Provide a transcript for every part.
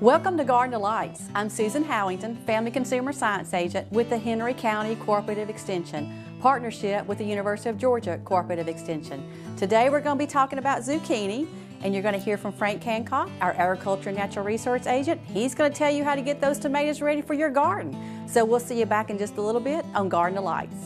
Welcome to Garden Delights. I'm Susan Howington, Family Consumer Science Agent with the Henry County Cooperative Extension, partnership with the University of Georgia Cooperative Extension. Today we're going to be talking about zucchini, and you're going to hear from Frank Hancock, our Agriculture and Natural Resource Agent. He's going to tell you how to get those tomatoes ready for your garden. So we'll see you back in just a little bit on Garden Delights.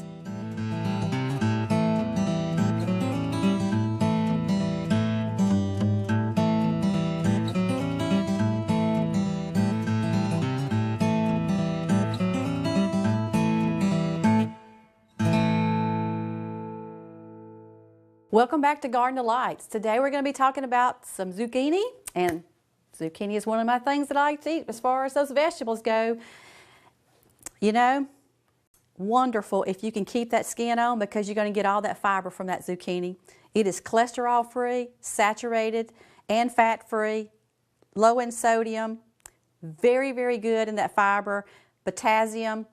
Welcome back to Garden Delights. Today we're going to be talking about some zucchini, and zucchini is one of my things that I like to eat as far as those vegetables go. You know, wonderful if you can keep that skin on, because you're going to get all that fiber from that zucchini. It is cholesterol free, saturated, and fat free, low in sodium, very, very good in that fiber, potassium,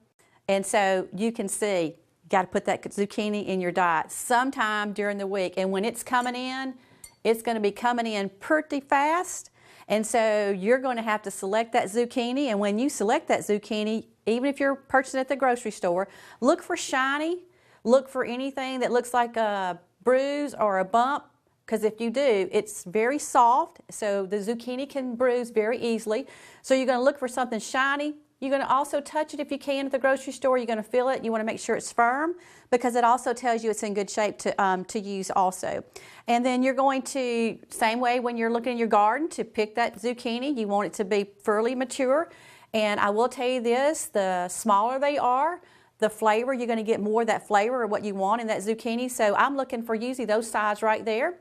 and so you can see, got to put that zucchini in your diet sometime during the week. And when it's coming in, it's going to be coming in pretty fast. And so you're going to have to select that zucchini. And when you select that zucchini, even if you're purchasing at the grocery store, look for shiny. Look for anything that looks like a bruise or a bump, because if you do, it's very soft. So the zucchini can bruise very easily. So you're going to look for something shiny. You're going to also touch it if you can at the grocery store. You're going to feel it. You want to make sure it's firm, because it also tells you it's in good shape to use also. And then you're going to, same way when you're looking in your garden, to pick that zucchini. You want it to be fairly mature. And I will tell you this, the smaller they are, the flavor, you're going to get more of that flavor of what you want in that zucchini. So I'm looking for usually those size right there.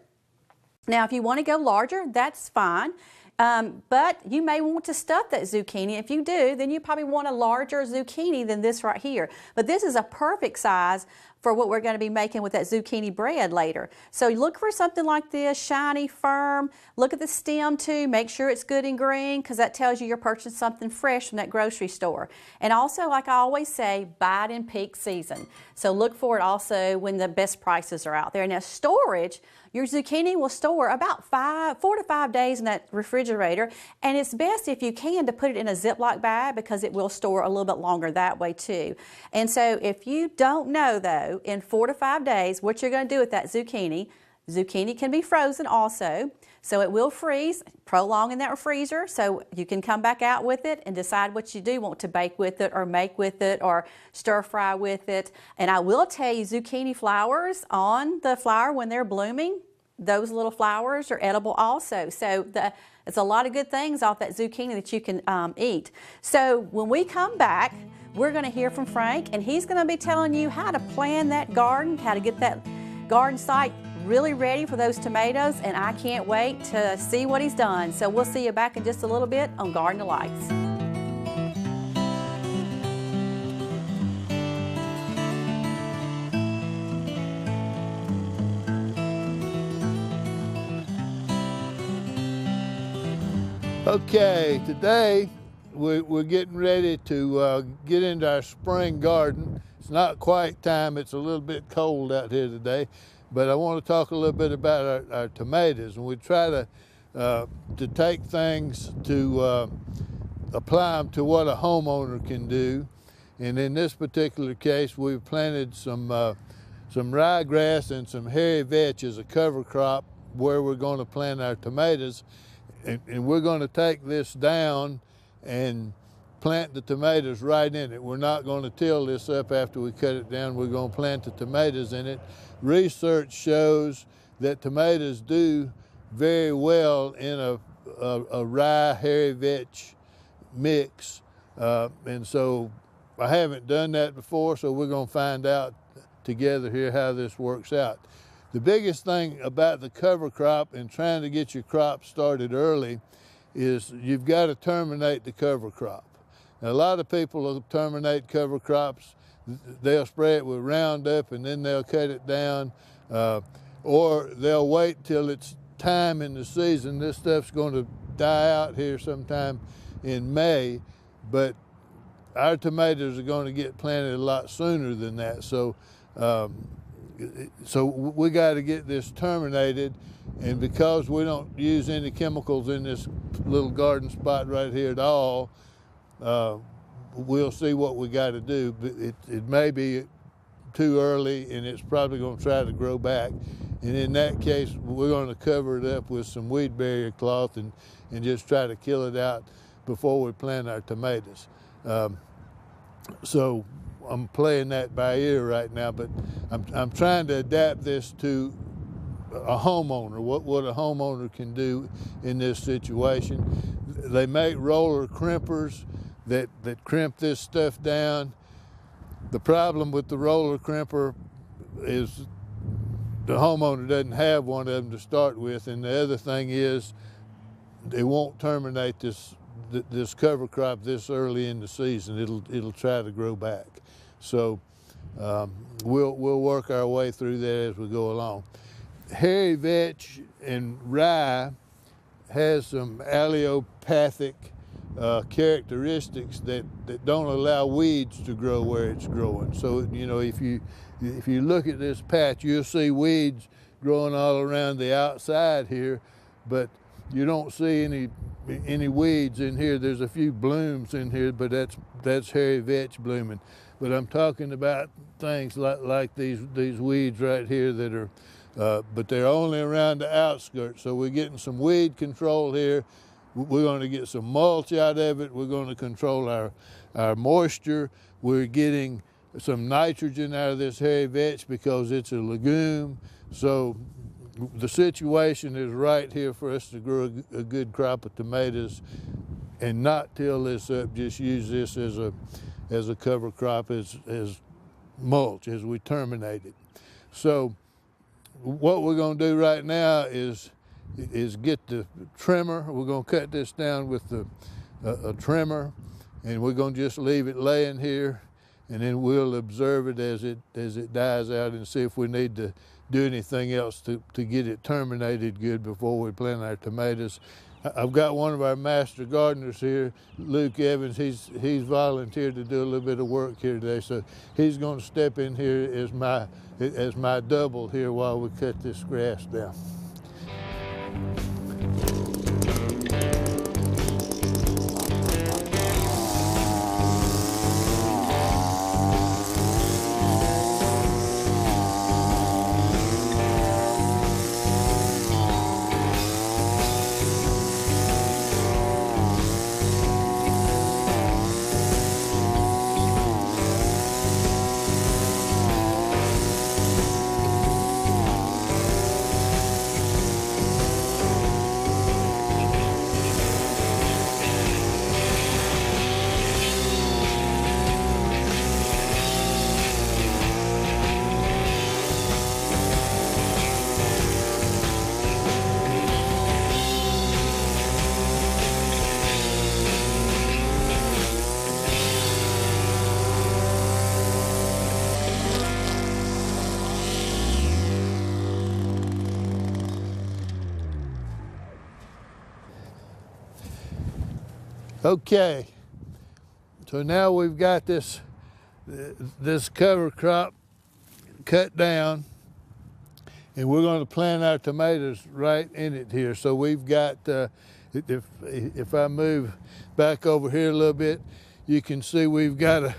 Now, if you want to go larger, that's fine. But you may want to stuff that zucchini. If you do, then you probably want a larger zucchini than this right here. But this is a perfect size for what we're going to be making with that zucchini bread later. So look for something like this, shiny, firm. Look at the stem too. Make sure it's good and green, because that tells you you're purchasing something fresh from that grocery store. And also, like I always say, buy it in peak season. So look for it also when the best prices are out there. Now, storage, your zucchini will store about 4 to 5 days in that refrigerator, and it's best if you can to put it in a Ziploc bag, because it will store a little bit longer that way too. And so if you don't know though, in 4 to 5 days what you're going to do with that zucchini, zucchini can be frozen also, so it will freeze, prolong in that freezer, so you can come back out with it and decide what you do want to bake with it or make with it or stir fry with it. And I will tell you, zucchini flowers on the flower when they're blooming, those little flowers are edible also. So it's a lot of good things off that zucchini that you can eat. So when we come back, we're going to hear from Frank, and he's going to be telling you how to plan that garden, how to get that garden site really ready for those tomatoes, and I can't wait to see what he's done. So we'll see you back in just a little bit on Garden Delights. Okay, today we're getting ready to get into our spring garden. It's not quite time, it's a little bit cold out here today, but I want to talk a little bit about our tomatoes, and we try to take things to apply them to what a homeowner can do. And in this particular case, we've planted some ryegrass and some hairy vetch as a cover crop where we're going to plant our tomatoes. And we're going to take this down and plant the tomatoes right in it. We're not going to till this up after we cut it down. We're going to plant the tomatoes in it. Research shows that tomatoes do very well in a rye hairy vetch mix. And so I haven't done that before, so we're going to find out together here how this works out. The biggest thing about the cover crop and trying to get your crop started early is you've got to terminate the cover crop. Now, a lot of people will terminate cover crops. They'll spray it with Roundup and then they'll cut it down, or they'll wait till it's time in the season. This stuff's going to die out here sometime in May, but our tomatoes are going to get planted a lot sooner than that. So so we got to get this terminated, and because we don't use any chemicals in this little garden spot right here at all, we'll see what we got to do. But it may be too early, and it's probably going to try to grow back. And in that case, we're going to cover it up with some weed barrier cloth and just try to kill it out before we plant our tomatoes. So I'm playing that by ear right now, but I'm trying to adapt this to a homeowner, what a homeowner can do in this situation. They make roller crimpers that crimp this stuff down. The problem with the roller crimper is the homeowner doesn't have one of them to start with, and the other thing is it won't terminate this cover crop this early in the season. It'll try to grow back. So we'll work our way through that as we go along. Hairy vetch and rye has some allelopathic characteristics that don't allow weeds to grow where it's growing. So, you know, if you look at this patch, you'll see weeds growing all around the outside here, but you don't see any weeds in here. There's a few blooms in here, but that's hairy vetch blooming. But I'm talking about things like these weeds right here that are, but they're only around the outskirts. So we're getting some weed control here. We're going to get some mulch out of it. We're going to control our moisture. We're getting some nitrogen out of this hairy vetch because it's a legume. So the situation is right here for us to grow a good crop of tomatoes and not till this up. Just use this as a cover crop, as mulch, as we terminate it. So what we're going to do right now is get the trimmer. We're going to cut this down with a trimmer, and we're going to just leave it laying here, and then we'll observe it as it dies out and see if we need to do anything else to get it terminated good before we plant our tomatoes. I've got one of our master gardeners here, Luke Evans. He's volunteered to do a little bit of work here today, so he's going to step in here as my double here while we cut this grass down. Okay, so now we've got this cover crop cut down, and we're going to plant our tomatoes right in it here. So we've got, if I move back over here a little bit, you can see we've got a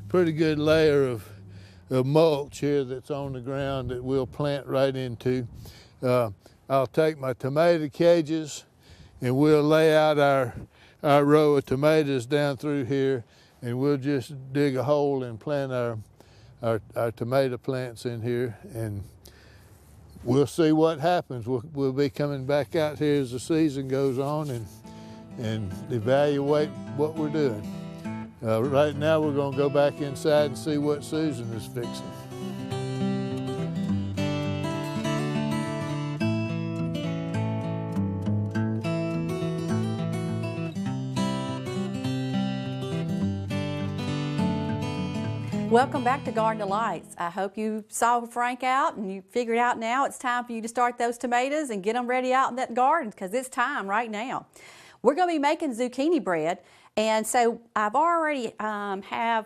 pretty good layer of mulch here that's on the ground that we'll plant right into. I'll take my tomato cages and we'll lay out our row of tomatoes down through here, and we'll just dig a hole and plant our tomato plants in here, and we'll see what happens. We'll be coming back out here as the season goes on and evaluate what we're doing. Right now we're going to go back inside and see what Susan is fixing. Welcome back to Garden Delights. I hope you saw Frank out and you figured out now it's time for you to start those tomatoes and get them ready out in that garden, because it's time right now. We're going to be making zucchini bread, and so I've already have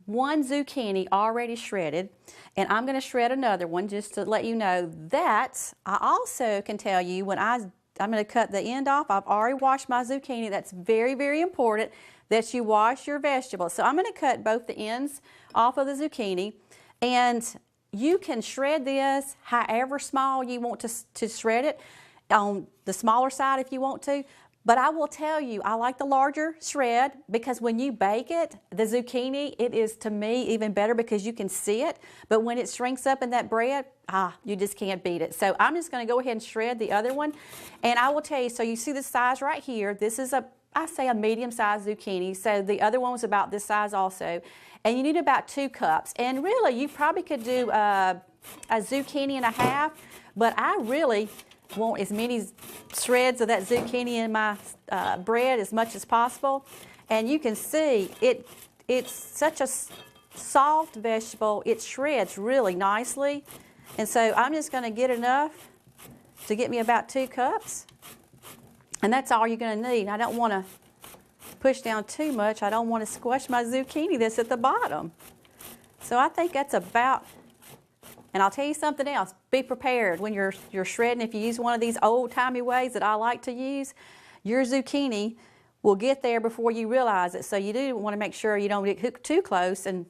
one zucchini already shredded, and I'm going to shred another one just to let you know that I also can tell you when I'm going to cut the end off. I've already washed my zucchini. That's very, very important that you wash your vegetables. So I'm going to cut both the ends off of the zucchini, and you can shred this however small you want to shred it, on the smaller side if you want to. But I will tell you, I like the larger shred because when you bake it, the zucchini, it is to me even better because you can see it. But when it shrinks up in that bread, you just can't beat it. So I'm just going to go ahead and shred the other one. And I will tell you, so you see the size right here. This is I say a medium-sized zucchini. So the other one was about this size also. And you need about 2 cups. And really, you probably could do a zucchini and a half, but I really want as many shreds of that zucchini in my bread as much as possible. And you can see it's such a soft vegetable. It shreds really nicely. And so I'm just going to get enough to get me about 2 cups. And that's all you're going to need. I don't want to push down too much. I don't want to squash my zucchini that's at the bottom. So I think that's about. And I'll tell you something else, be prepared when you're shredding. If you use one of these old-timey ways that I like to use, your zucchini will get there before you realize it. So you do want to make sure you don't get too close and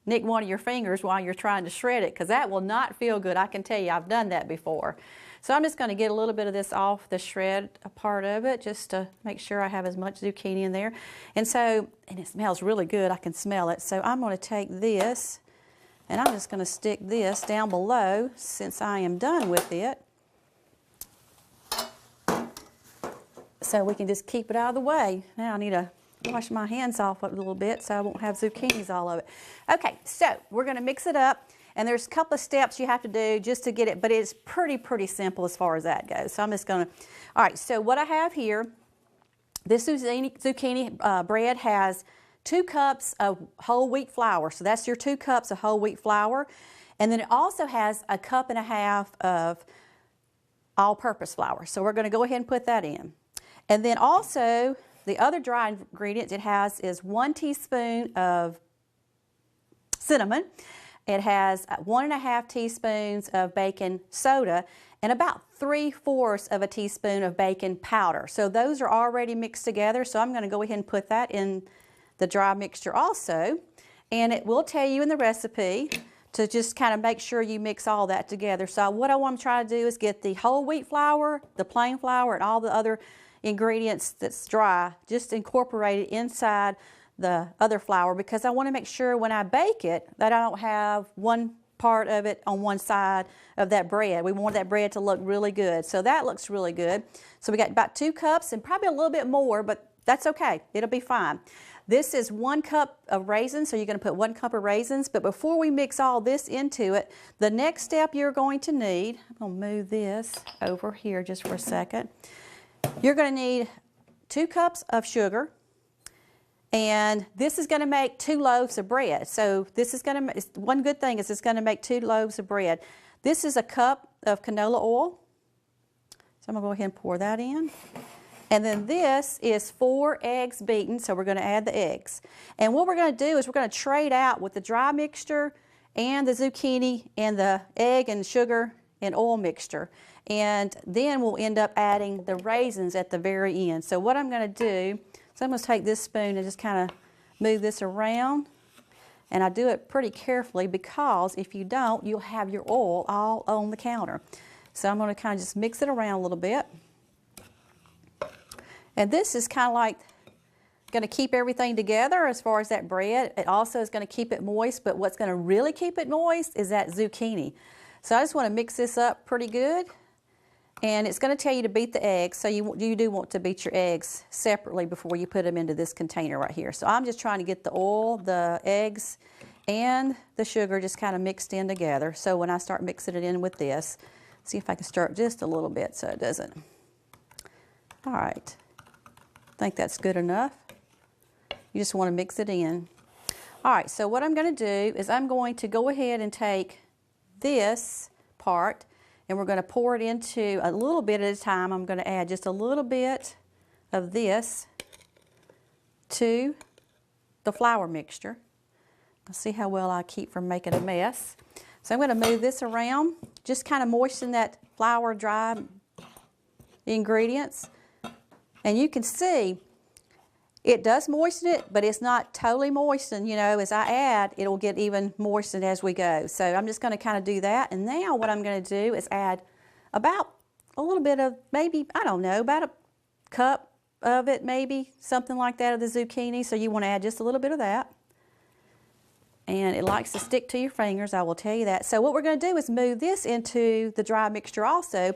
nick one of your fingers while you're trying to shred it, because that will not feel good. I can tell you, I've done that before. So I'm just going to get a little bit of this off the shred part of it just to make sure I have as much zucchini in there. And it smells really good. I can smell it. So I'm going to take this. And I'm just going to stick this down below since I am done with it. So we can just keep it out of the way. Now I need to wash my hands off a little bit so I won't have zucchinis all over it. Okay, so we're going to mix it up. And there's a couple of steps you have to do just to get it, but it's pretty simple as far as that goes. So I'm just going to, all right, so what I have here, this zucchini bread has 2 cups of whole wheat flour. So that's your 2 cups of whole wheat flour. And then it also has a 1.5 cups of all-purpose flour. So we're going to go ahead and put that in. And then also, the other dry ingredients it has is 1 teaspoon of cinnamon. It has 1.5 teaspoons of baking soda and about 3/4 of a teaspoon of baking powder. So those are already mixed together. So I'm going to go ahead and put that in the dry mixture also, and it will tell you in the recipe to just kind of make sure you mix all that together. So what I want to try to do is get the whole wheat flour, the plain flour, and all the other ingredients that's dry, just incorporate it inside the other flour, because I want to make sure when I bake it that I don't have one part of it on one side of that bread. We want that bread to look really good. So that looks really good. So we got about 2 cups and probably a little bit more, but that's okay. It'll be fine. This is 1 cup of raisins, so you're going to put 1 cup of raisins. But before we mix all this into it, the next step you're going to need, I'm going to move this over here just for a second. You're going to need 2 cups of sugar, and this is going to make 2 loaves of bread. So this is going to, one good thing is it's going to make 2 loaves of bread. This is a cup of canola oil. So I'm going to go ahead and pour that in. And then this is 4 eggs beaten, so we're going to add the eggs. And what we're going to do is we're going to trade out with the dry mixture and the zucchini and the egg and sugar and oil mixture. And then we'll end up adding the raisins at the very end. So what I'm going to do, so I'm going to take this spoon and just kind of move this around. And I do it pretty carefully because if you don't, you'll have your oil all on the counter. So I'm going to kind of just mix it around a little bit. And this is kind of like going to keep everything together as far as that bread. It also is going to keep it moist, but what's going to really keep it moist is that zucchini. So I just want to mix this up pretty good. And it's going to tell you to beat the eggs, so you do want to beat your eggs separately before you put them into this container right here. So I'm just trying to get the oil, the eggs, and the sugar just kind of mixed in together. So when I start mixing it in with this, see if I can stir it just a little bit so it doesn't. All right. I think that's good enough. You just want to mix it in. All right, so what I'm going to do is I'm going to go ahead and take this part and we're going to pour it into a little bit at a time. I'm going to add just a little bit of this to the flour mixture. Let's see how well I keep from making a mess. So I'm going to move this around, just kind of moisten that flour dry ingredients. And you can see it does moisten it, but it's not totally moistened. You know, as I add, it'll get even moistened as we go. So I'm just going to kind of do that. And now what I'm going to do is add about a little bit of, maybe, I don't know, about a cup of it, maybe, something like that, of the zucchini. So you want to add just a little bit of that. And it likes to stick to your fingers, I will tell you that. So what we're going to do is move this into the dry mixture also,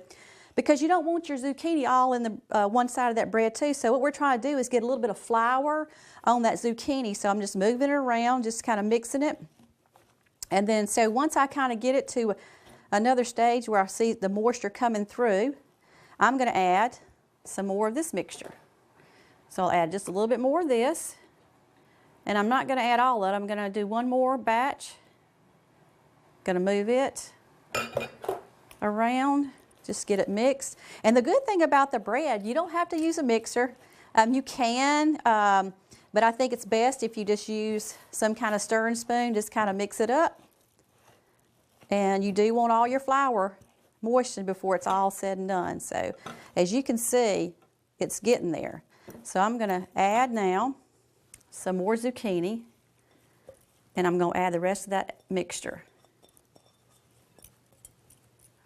because you don't want your zucchini all in the one side of that bread too. So what we're trying to do is get a little bit of flour on that zucchini. So I'm just moving it around, just kind of mixing it. And then so once I kind of get it to another stage where I see the moisture coming through, I'm going to add some more of this mixture. So I'll add just a little bit more of this. And I'm not going to add all of it. I'm going to do one more batch. Going to move it around, just get it mixed. And the good thing about the bread, you don't have to use a mixer. You can, but I think it's best if you just use some kind of stirring spoon, just kind of mix it up. And you do want all your flour moistened before it's all said and done. So as you can see, it's getting there. So I'm going to add now some more zucchini, and I'm going to add the rest of that mixture.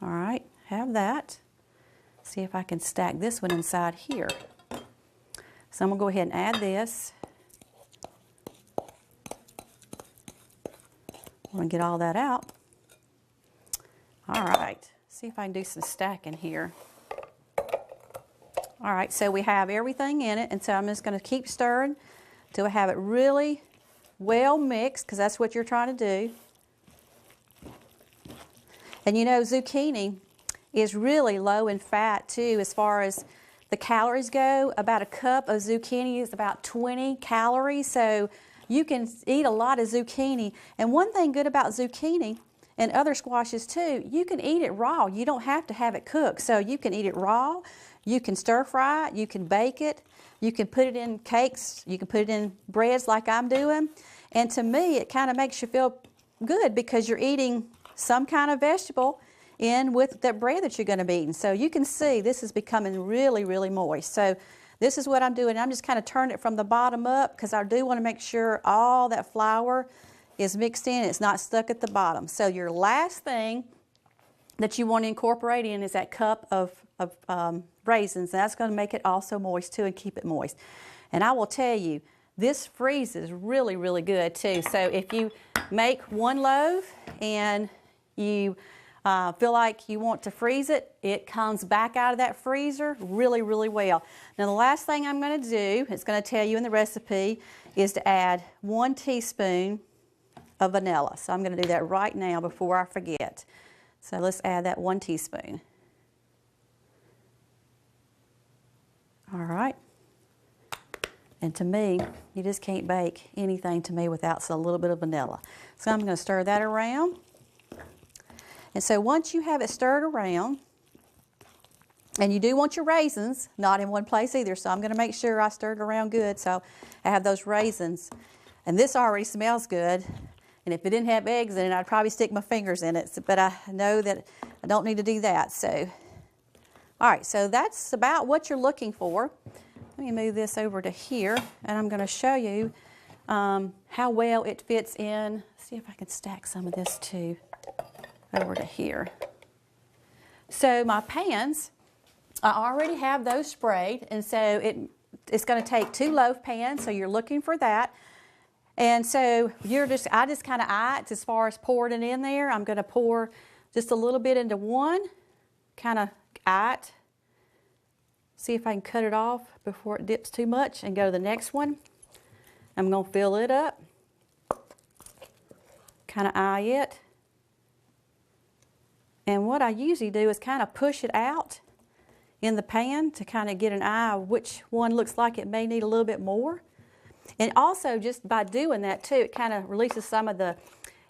All right, have that. See if I can stack this one inside here. So I'm going to go ahead and add this. I'm going to get all that out. All right, see if I can do some stacking here. All right, so we have everything in it, and so I'm just going to keep stirring till I have it really well mixed, because that's what you're trying to do. And you know, zucchini is really low in fat too, as far as the calories go. About a cup of zucchini is about 20 calories, so you can eat a lot of zucchini. And one thing good about zucchini and other squashes too, you can eat it raw. You don't have to have it cooked. So you can eat it raw, you can stir fry it, you can bake it, you can put it in cakes, you can put it in breads like I'm doing. And to me, it kind of makes you feel good because you're eating some kind of vegetable in with that bread that you're going to be eating. So you can see this is becoming really, really moist. So this is what I'm doing. I'm just kind of turning it from the bottom up because I do want to make sure all that flour is mixed in. It's not stuck at the bottom. So your last thing that you want to incorporate in is that cup of raisins. That's going to make it also moist too and keep it moist. And I will tell you, this freezes really, really good too. So if you make one loaf and you feel like you want to freeze it, it comes back out of that freezer really, really well. Now the last thing I'm going to do, it's going to tell you in the recipe, is to add 1 teaspoon of vanilla. So I'm going to do that right now before I forget. So let's add that 1 teaspoon. All right. And to me, you just can't bake anything to me without a little bit of vanilla. So I'm going to stir that around. And so once you have it stirred around, and you do want your raisins, not in one place either, so I'm going to make sure I stir it around good so I have those raisins. And this already smells good. And if it didn't have eggs in it, I'd probably stick my fingers in it. But I know that I don't need to do that. So, all right, so that's about what you're looking for. Let me move this over to here, and I'm going to show you how well it fits in. See if I can stack some of this too over to here. So my pans, I already have those sprayed, and so it's going to take 2 loaf pans, so you're looking for that. And so I just kind of eye it as far as pouring it in there. I'm going to pour just a little bit into one, kind of eye it. See if I can cut it off before it dips too much and go to the next one. I'm going to fill it up, kind of eye it. And what I usually do is kind of push it out in the pan to kind of get an eye of which one looks like it may need a little bit more. And also just by doing that too, it kind of releases some of the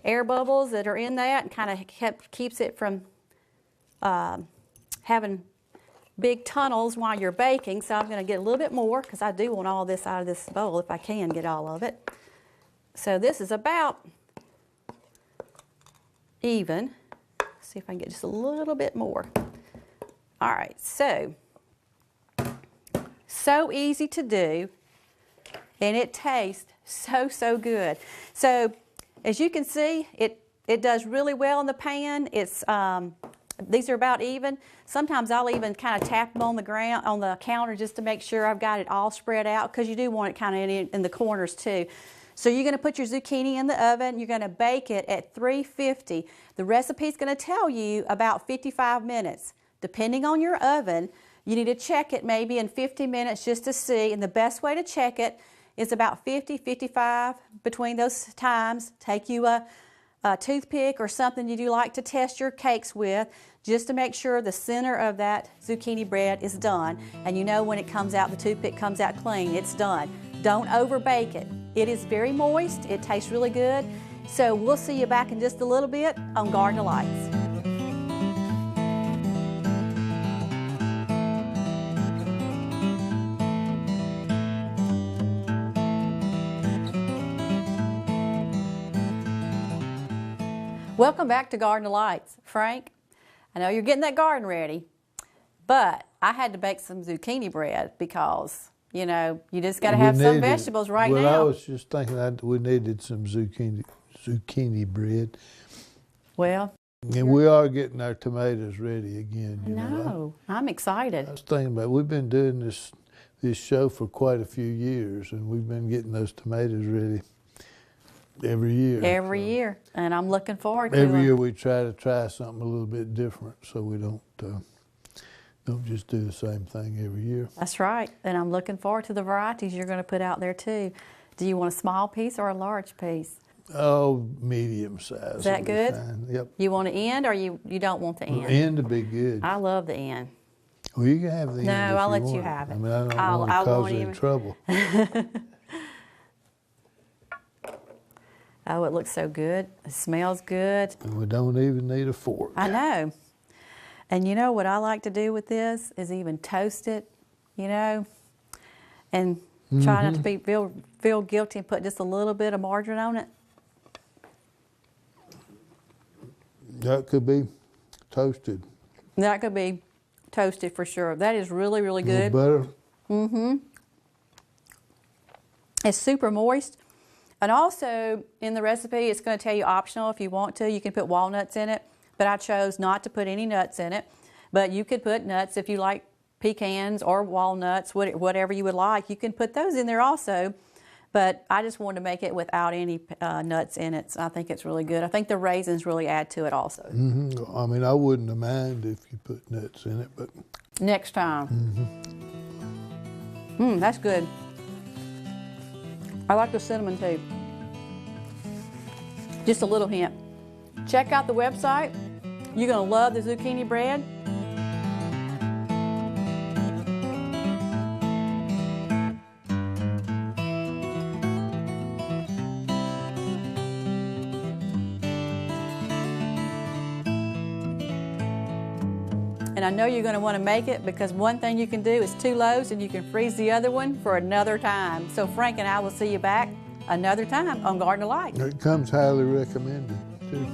air bubbles that are in that and kind of keeps it from having big tunnels while you're baking. So I'm going to get a little bit more because I do want all this out of this bowl if I can get all of it. So this is about even. See if I can get just a little bit more. All right, so easy to do, and it tastes so good. So as you can see, it does really well in the pan. It's these are about even. Sometimes I'll even kind of tap them on the ground, on the counter, just to make sure I've got it all spread out, because you do want it kind of in the corners too. So you're going to put your zucchini in the oven. You're going to bake it at 350. The recipe's going to tell you about 55 minutes. Depending on your oven, you need to check it maybe in 50 minutes just to see. And the best way to check it is about 50, 55 between those times. Take you a toothpick or something you do like to test your cakes with, just to make sure the center of that zucchini bread is done. And you know when it comes out, the toothpick comes out clean, it's done. Don't over bake it. It is very moist, it tastes really good. So we'll see you back in just a little bit on Garden of Lights. Welcome back to Garden of Lights. Frank, I know you're getting that garden ready, but I had to bake some zucchini bread because, you know, you just got to have some vegetables right now. Well, I was just thinking that we needed some zucchini bread. Well, and we are getting our tomatoes ready again. You know. I'm excited. I was thinking about it. We've been doing this show for quite a few years, and we've been getting those tomatoes ready every year. Every year, and I'm looking forward to it. Every year we try something a little bit different, so we don't just do the same thing every year. That's right, and I'm looking forward to the varieties you're going to put out there too. Do you want a small piece or a large piece? Oh, medium size. Is that good? Fine. Yep. You want an end, or you don't want the end? The end to be good. I love the end. Well, you can have the end. No, I'll let you you have it. I mean, I don't want to cause any trouble. Oh, it looks so good. It smells good. And we don't even need a fork. I know. And you know what I like to do with this is even toast it, you know, and try not to feel guilty and put just a little bit of margarine on it. That could be toasted. That could be toasted for sure. That is really, really good. Butter. It's super moist. And also, in the recipe, it's going to tell you optional if you want to. You can put walnuts in it, but I chose not to put any nuts in it. But you could put nuts if you like pecans or walnuts, whatever you would like. You can put those in there also. But I just wanted to make it without any nuts in it. So I think it's really good. I think the raisins really add to it also. I mean, I wouldn't have minded if you put nuts in it, but... Next time. That's good. I like the cinnamon too. Just a little hint. Check out the website. You're going to love the zucchini bread. And I know you're going to want to make it, because one thing you can do is 2 loaves and you can freeze the other one for another time. So Frank and I will see you back another time on Garden of Light. It comes highly recommended too.